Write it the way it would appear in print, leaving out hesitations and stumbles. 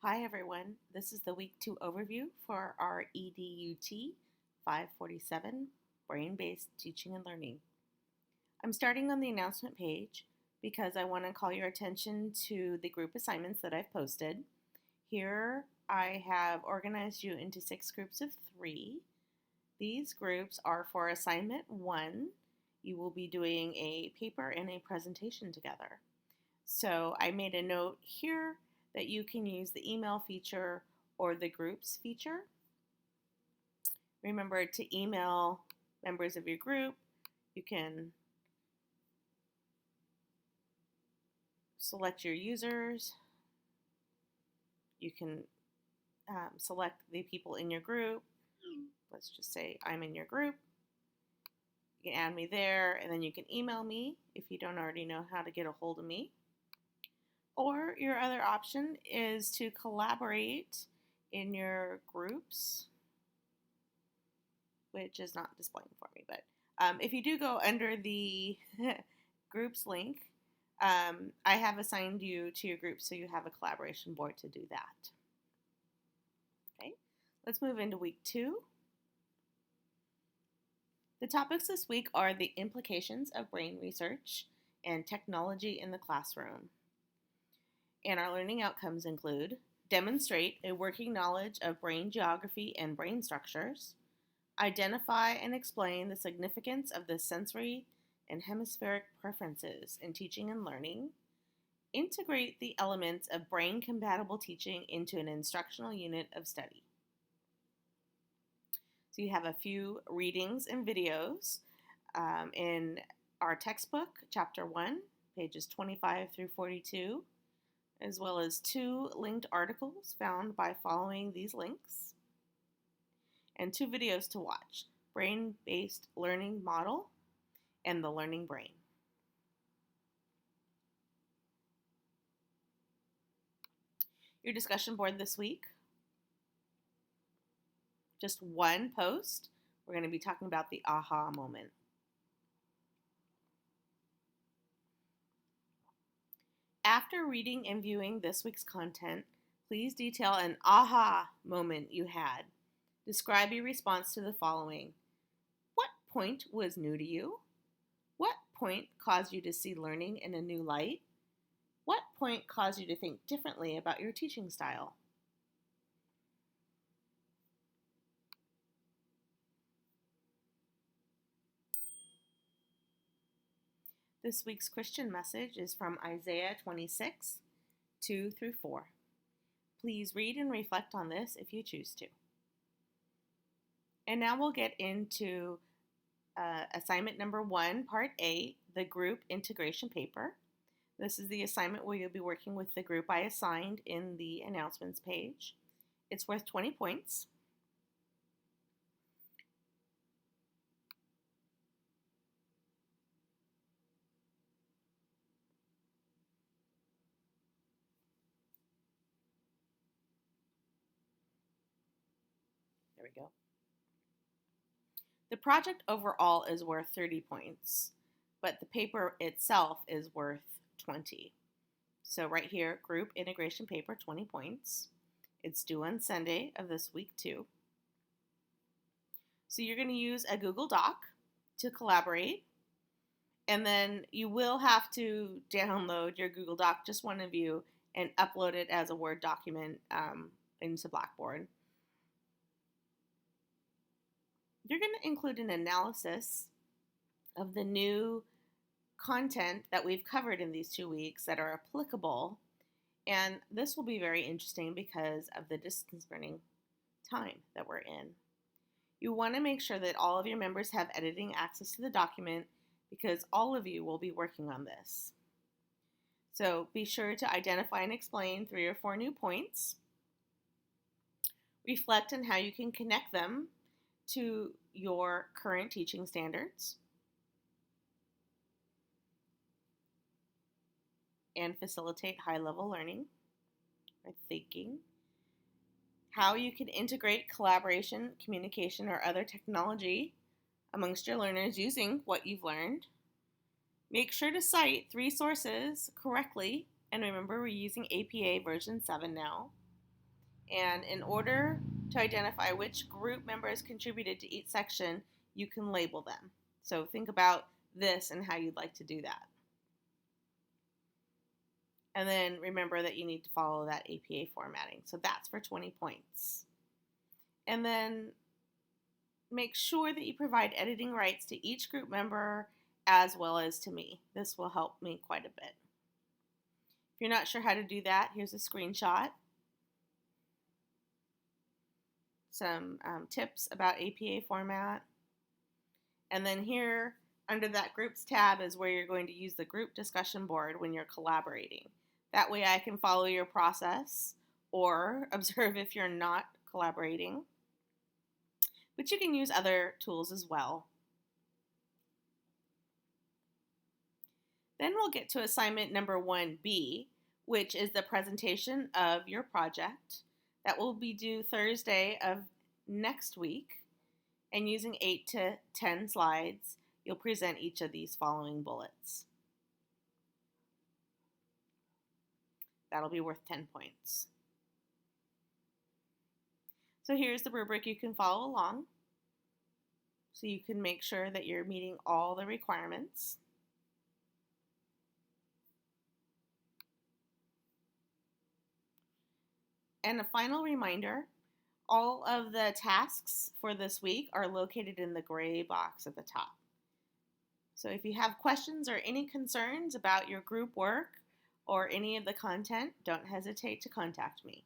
Hi everyone, this is the Week 2 overview for our EDUT 547 Brain-Based Teaching and Learning. I'm starting on the announcement page because I want to call your attention to the group assignments that I've posted. Here I have organized you into 6 groups of 3. These groups are for assignment 1. You will be doing a paper and a presentation together. So I made a note here that you can use the email feature or the groups feature. Remember to email members of your group. You can select your users. You can select the people in your group. Let's just say I'm in your group. You can add me there, and then you can email me if you don't already know how to get a hold of me. Or your other option is to collaborate in your groups, which is not displaying for me. But if you do go under the groups link, I have assigned you to your group so you have a collaboration board to do that. Okay, let's move into week 2. The topics this week are the implications of brain research and technology in the classroom. And our learning outcomes include demonstrate a working knowledge of brain geography and brain structures, identify and explain the significance of the sensory and hemispheric preferences in teaching and learning, integrate the elements of brain-compatible teaching into an instructional unit of study. So you have a few readings and videos in our textbook, Chapter 1, pages 25 through 42, as well as 2 linked articles found by following these links, and 2 videos to watch, Brain-Based Learning Model and The Learning Brain. Your discussion board this week, just one post. We're going to be talking about the aha moment. After reading and viewing this week's content, please detail an aha moment you had. Describe your response to the following. What point was new to you? What point caused you to see learning in a new light? What point caused you to think differently about your teaching style? This week's Christian message is from Isaiah 26, 2 through 4. Please read and reflect on this if you choose to. And now we'll get into assignment number 1, part A, the group integration paper. This is the assignment where you'll be working with the group I assigned in the announcements page. It's worth 20 points. There we go. The project overall is worth 30 points, but the paper itself is worth 20. So right here, group integration paper, 20 points. It's due on Sunday of this week 2. So you're going to use a Google Doc to collaborate, and then you will have to download your Google Doc, just one of you, and upload it as a Word document into Blackboard. You're going to include an analysis of the new content that we've covered in these 2 weeks that are applicable, and this will be very interesting because of the distance learning time that we're in. You want to make sure that all of your members have editing access to the document because all of you will be working on this. So be sure to identify and explain 3 or 4 new points. Reflect on how you can connect them to your current teaching standards and facilitate high-level learning or thinking. How you can integrate collaboration, communication, or other technology amongst your learners using what you've learned. Make sure to cite 3 sources correctly, and remember we're using APA version 7 now. And in order to identify which group members contributed to each section, you can label them. So think about this and how you'd like to do that. And then remember that you need to follow that APA formatting. So that's for 20 points. And then make sure that you provide editing rights to each group member as well as to me. This will help me quite a bit. If you're not sure how to do that, here's a screenshot. Some tips about APA format. And then here, under that Groups tab is where you're going to use the group discussion board when you're collaborating. That way I can follow your process or observe if you're not collaborating. But you can use other tools as well. Then we'll get to assignment number 1B, which is the presentation of your project. That will be due Thursday of next week. And using 8 to 10 slides, you'll present each of these following bullets. That'll be worth 10 points. So here's the rubric you can follow along. So you can make sure that you're meeting all the requirements. And a final reminder, all of the tasks for this week are located in the gray box at the top. So if you have questions or any concerns about your group work or any of the content, don't hesitate to contact me.